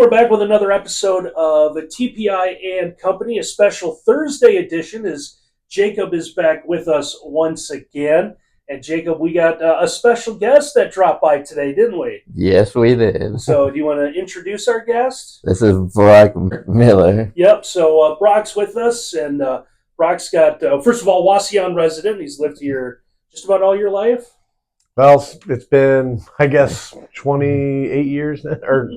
we're back with another episode of the TPI and Company, a special Thursday edition. As Jacob is back with us once again, and Jacob, we got a special guest that dropped by today, didn't we? Yes, we did. So, do you want to introduce our guest? This is Brock Miller. Yep. So Brock's with us, and Brock's got first of all, Wasion resident. He's lived here just about all your life. Well, it's been, I guess, 28 years now, or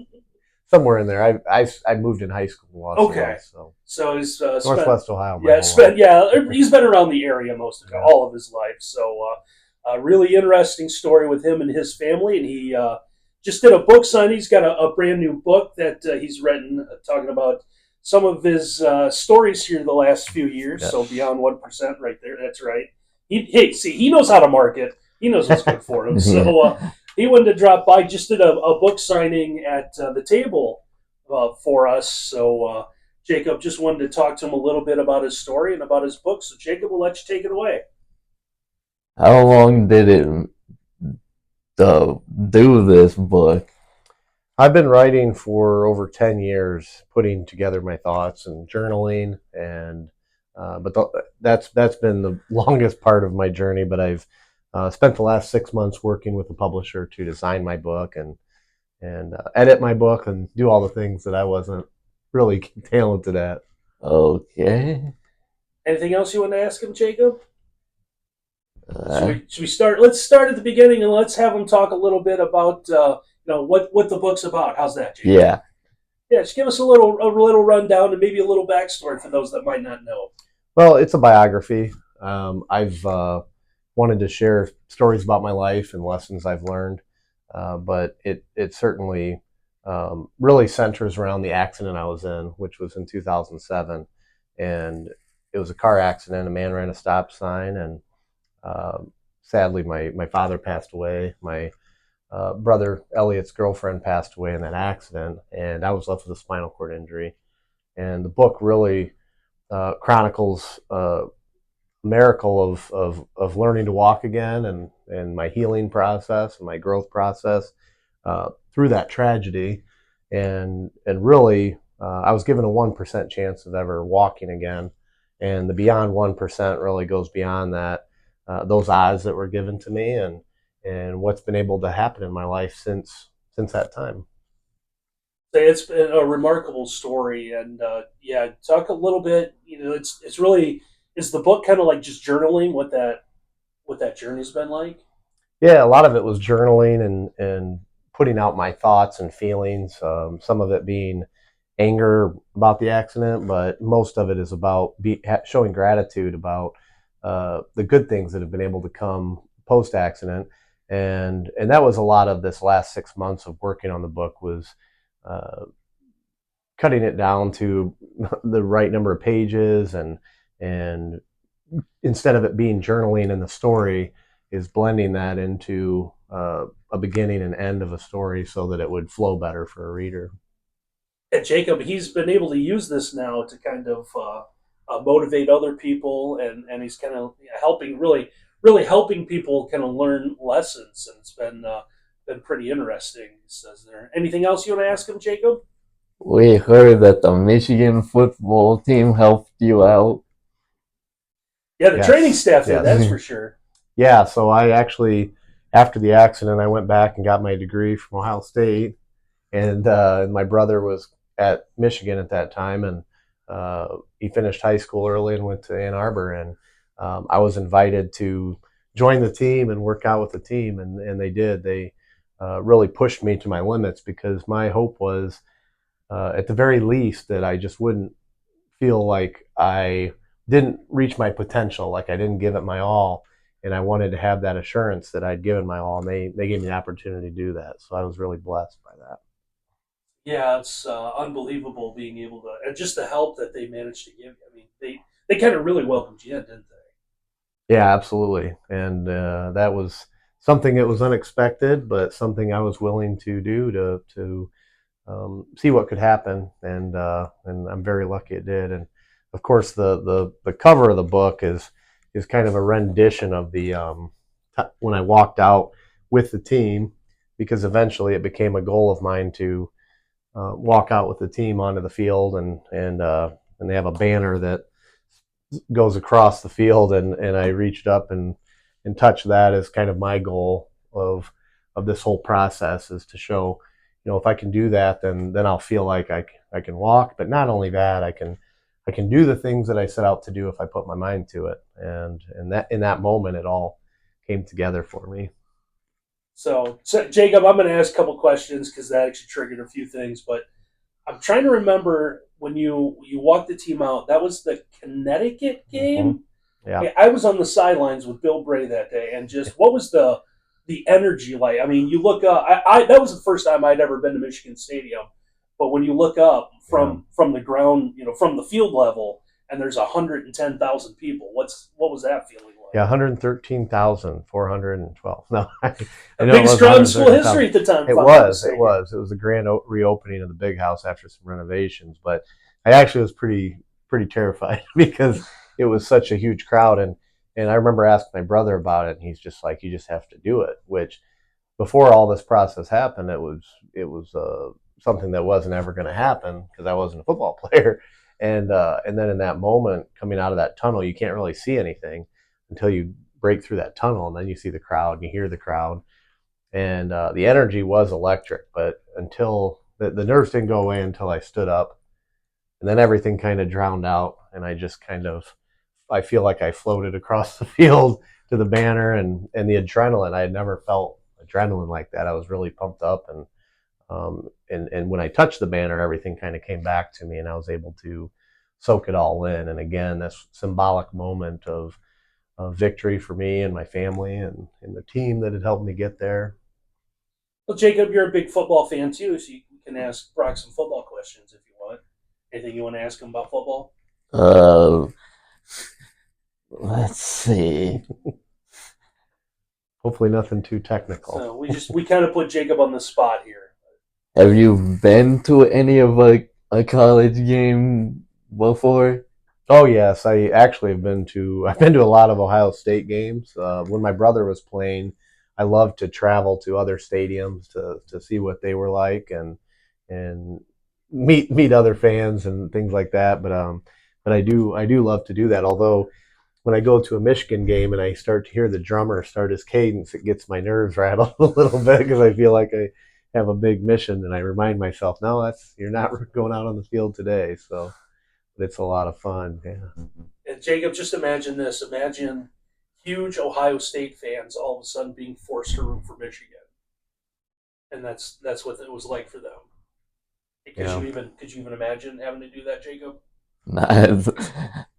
somewhere in there. I moved in high school in Los Angeles, so he's Northwest Ohio. He's been around the area all of his life. So really interesting story with him and his family, and he just did a book signing. He's got a brand new book that he's written, talking about some of his stories here the last few years. Yes. So Beyond 1%, right there. That's right. He knows how to market. He knows what's good for him. So he wanted to drop by, just did a book signing at the table for us. So Jacob just wanted to talk to him a little bit about his story and about his book. So Jacob, we'll let you take it away. How long did it do this book? I've been writing for over 10 years, putting together my thoughts and journaling, and that's been the longest part of my journey. But I've spent the last 6 months working with a publisher to design my book and edit my book and do all the things that I wasn't really talented at. Okay. Anything else you want to ask him, Jacob? Should we start? Let's start at the beginning and let's have him talk a little bit about what the book's about. How's that, Jacob? Yeah. Yeah, just give us a little rundown and maybe a little backstory for those that might not know. Well, it's a biography. I've wanted to share stories about my life and lessons I've learned, but it certainly really centers around the accident I was in, which was in 2007, and it was a car accident. A man ran a stop sign, and sadly, my father passed away. My brother Elliot's girlfriend passed away in that accident, and I was left with a spinal cord injury. And the book really chronicles miracle of learning to walk again and my healing process and my growth process through that tragedy, and really I was given a 1% chance of ever walking again, and the Beyond 1% really goes beyond that, those odds that were given to me, and what's been able to happen in my life since that time. It's been a remarkable story, and talk a little bit. It's really, is the book kind of like just journaling what that journey's been like? Yeah, a lot of it was journaling and putting out my thoughts and feelings. Some of it being anger about the accident, but most of it is about showing gratitude about the good things that have been able to come post accident, and that was a lot of this last 6 months of working on the book, was cutting it down to the right number of pages, and instead of it being journaling in the story, is blending that into a beginning and end of a story so that it would flow better for a reader. And Jacob, he's been able to use this now to kind of motivate other people, and he's kind of really helping people kind of learn lessons, and it's been pretty interesting. Is there anything else you want to ask him, Jacob? We heard that the Michigan football team helped you out. Yeah, the training staff did, that's for sure. Yeah, so I actually, after the accident, I went back and got my degree from Ohio State, and my brother was at Michigan at that time, and he finished high school early and went to Ann Arbor, and I was invited to join the team and work out with the team, and they did. They really pushed me to my limits, because my hope was, at the very least, that I just wouldn't feel like I didn't reach my potential, like I didn't give it my all, and I wanted to have that assurance that I'd given my all, and they gave me the opportunity to do that, so I was really blessed by that. Yeah, it's unbelievable being able to, and just the help that they managed to give you. I mean, they kind of really welcomed you in, didn't they? Yeah, absolutely, and that was something that was unexpected, but something I was willing to do to see what could happen, and I'm very lucky it did. And of course, the cover of the book is kind of a rendition of the when I walked out with the team, because eventually it became a goal of mine to walk out with the team onto the field, and they have a banner that goes across the field, and I reached up and touched that as kind of my goal of this whole process, is to show, if I can do that, then I'll feel like I can walk. But not only that, I can do the things that I set out to do if I put my mind to it. And that in that moment, it all came together for me. So Jacob, I'm going to ask a couple questions because that actually triggered a few things. But I'm trying to remember when you walked the team out. That was the Connecticut game. Mm-hmm. Yeah. I was on the sidelines with Bill Bray that day, and just what was the energy like? I mean, you look up. That was the first time I'd ever been to Michigan Stadium, but when you look up from the ground, from the field level, and there's 110,000 people, what was that feeling like? Yeah, 113,412. No, I The know it biggest was crowd in school 113,000. history at the time. It was. It was. It was the grand reopening of the big house after some renovations. But I actually was pretty terrified because it was such a huge crowd, and I remember asking my brother about it, and he's just like, "You just have to do it." Which, before all this process happened, it was something that wasn't ever going to happen because I wasn't a football player, and then in that moment, coming out of that tunnel, you can't really see anything until you break through that tunnel, and then you see the crowd and you hear the crowd, and the energy was electric. But until the nerves didn't go away until I stood up, and then everything kind of drowned out, and I just I feel like I floated across the field to the banner, and the adrenaline. I had never felt adrenaline like that. I was really pumped up, and when I touched the banner, everything kind of came back to me, and I was able to soak it all in. And again, this symbolic moment of victory for me and my family and the team that had helped me get there. Well, Jacob, you're a big football fan too, so you can ask Brock some football questions if you want. Anything you want to ask him about football? Uh, let's see. Hopefully nothing too technical. So we kind of put Jacob on the spot here. Have you been to any of a college game before? Oh yes, I actually I've been to a lot of Ohio State games. When my brother was playing, I loved to travel to other stadiums to see what they were like, and meet other fans and things like that. But I do love to do that. Although when I go to a Michigan game and I start to hear the drummer start his cadence, it gets my nerves rattled a little bit because I feel like I have a big mission, and I remind myself, no, you're not going out on the field today. So it's a lot of fun. Yeah. And Jacob, just imagine this. Imagine huge Ohio State fans all of a sudden being forced to root for Michigan. And that's what it was like for them. Yeah. Could you even imagine having to do that, Jacob? Not,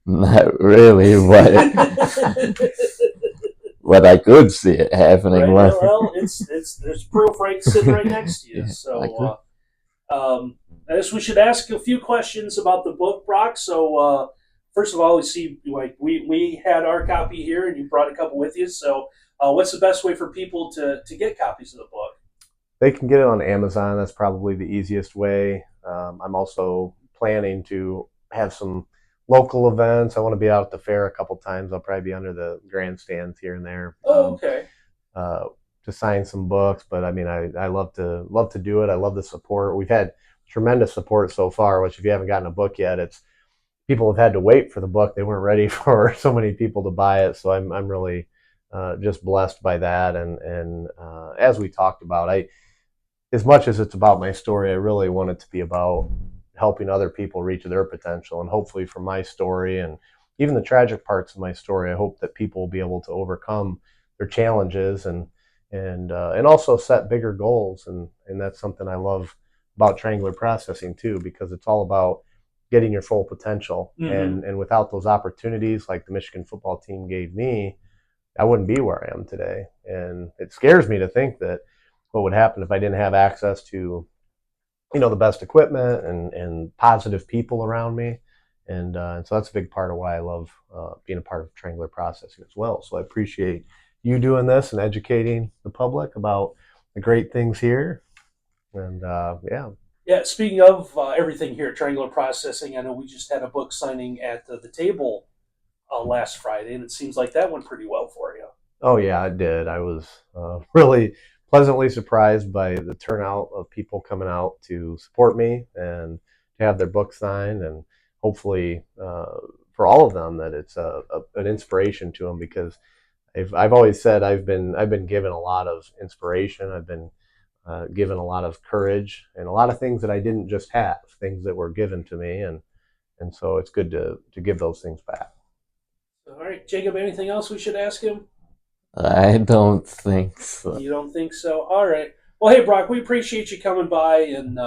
not really, but I could see it happening. Right. Well, there's proof sitting right next to you. So I guess we should ask a few questions about the book, Brock. So first of all, we see like we had our copy here, and you brought a couple with you. So what's the best way for people to get copies of the book? They can get it on Amazon. That's probably the easiest way. I'm also planning to have some local events. I want to be out at the fair a couple times. I'll probably be under the grandstands here and there. Oh, okay. To sign some books, but I mean, I love to do it. I love the support. We've had tremendous support so far. Which, if you haven't gotten a book yet, it's people have had to wait for the book. They weren't ready for so many people to buy it. So I'm really just blessed by that. And as we talked about, as much as it's about my story, I really want it to be about helping other people reach their potential. And hopefully from my story and even the tragic parts of my story, I hope that people will be able to overcome their challenges and also set bigger goals. And that's something I love about Triangular Processing too, because it's all about getting your full potential. Mm-hmm. And without those opportunities like the Michigan football team gave me, I wouldn't be where I am today. And it scares me to think that what would happen if I didn't have access to, the best equipment and positive people around me. And so that's a big part of why I love being a part of Triangular Processing as well. So I appreciate you doing this and educating the public about the great things here. And yeah. Yeah, speaking of everything here at Triangular Processing, I know we just had a book signing at the table last Friday, and it seems like that went pretty well for you. Oh, yeah, I did. I was really pleasantly surprised by the turnout of people coming out to support me and to have their book signed, and hopefully for all of them that it's an inspiration to them, because I've always said I've been given a lot of inspiration. I've been given a lot of courage and a lot of things that I didn't just have, things that were given to me, and so it's good to give those things back. All right, Jacob, anything else we should ask him? I don't think so. You don't think so? All right. Well, hey, Brock, we appreciate you coming by, and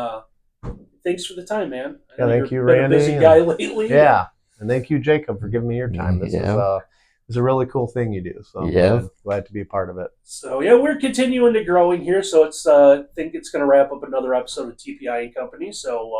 thanks for the time, man. Yeah, thank you, been Randy. a busy guy lately. Yeah, and thank you, Jacob, for giving me your time. This Yeah. is a really cool thing you do. So Yeah. I'm glad to be a part of it. So yeah, we're continuing to growing here. So it's I think it's going to wrap up another episode of TPI and Company. So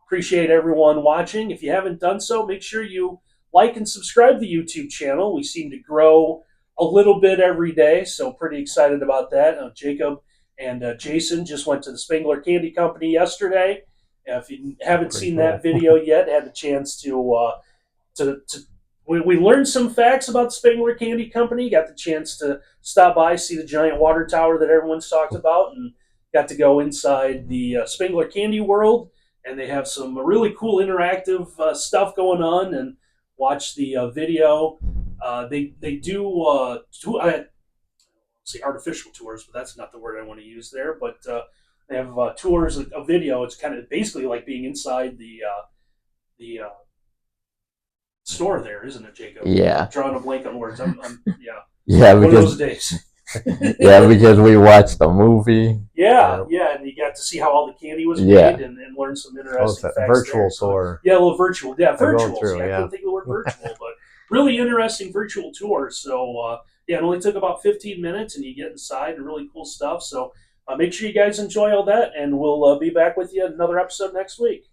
appreciate everyone watching. If you haven't done so, make sure you like and subscribe to the YouTube channel. We seem to grow a little bit every day, so pretty excited about that. Jacob and Jason just went to the Spangler Candy Company yesterday. If you haven't seen that video yet, had the chance to we learned some facts about the Spangler Candy Company. Got the chance to stop by, see the giant water tower that everyone's talked about, and got to go inside the Spangler Candy World. And they have some really cool interactive stuff going on, and watch the video. They do say artificial tours, but that's not the word I want to use there. But they have tours, a video. It's kind of basically like being inside the store there, isn't it, Jacob? Yeah. I'm drawing a blank on words. Yeah. Yeah, One of those because days. yeah, because we watched the movie. Yeah, and you got to see how all the candy was Yeah. made and learn some interesting facts. Virtual there. tour. Yeah, a little virtual. Yeah, virtual. through, I couldn't think of the word virtual, but really interesting virtual tour. So yeah, it only took about 15 minutes, and you get inside and really cool stuff. So make sure you guys enjoy all that, and we'll be back with you another episode next week.